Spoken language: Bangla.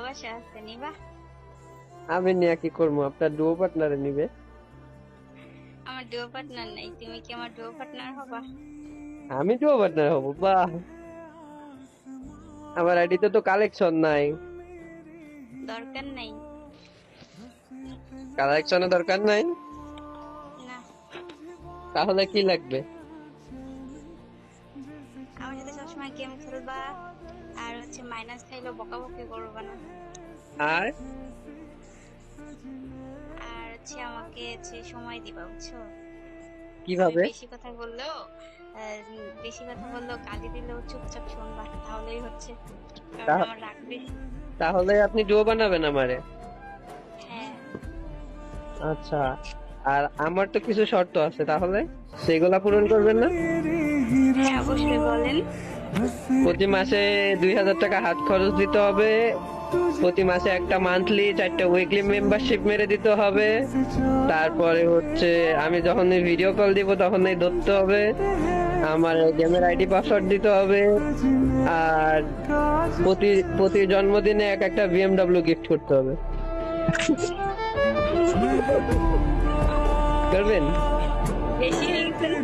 ভালোবাসা আছে, নিবা? আমি নিয়ে কি করবো, আপনার ডুও পার্টনারে নিবে। আমার ডুও পার্টনার নাই, তুমি কি আমার ডুও পার্টনার হবা? আমি ডুও পার্টনার হবো? বাহ, আমার আইডিতে তো কালেকশন নাই। দরকার নাই। কালেকশনের দরকার নাই? না, তাহলে কি লাগবে? আমার সাথে সবসময় গেম খেলবা, আর হচ্ছে মাইনাস খাইলেও বকাবকি করবা না, আর আর হচ্ছে আমাকে হচ্ছে সময় দিবা, বুঝছো? আমি কিভাবে? বেশি কথা বললেও গালি দিলেও চুপচাপ শুনবা, তাহলেই হচ্ছে। কারণ তা- আমার রাগ বেশি। তাহলে আপনি ডুও বানাবেন আমারে? হ্যাঁ। আচ্ছা, আর আমার তো কিছু শর্ত আছে, তাহলে সেগুলা পূরণ করবেন না? হ্যাঁ, অবশ্যই বলেন। প্রতি মাসে 2000 টাকা হাত খরচ দিতে হবে, প্রতি মাসে একটা মান্থলি 4টা উইকলি মেম্বারশিপ মেরে দিতে হবে, তারপরে হচ্ছে আমি যখন ভিডিও কল দিব তখনই ধরতে হবে, আমার গেমের আইডি পাসওয়ার্ড দিতে হবে, আর প্রতি প্রতি জন্মদিনে একটা বিএমডব্লিউ গিফট করতে হবে। করবেন? বেশি হয়ে গেছে না?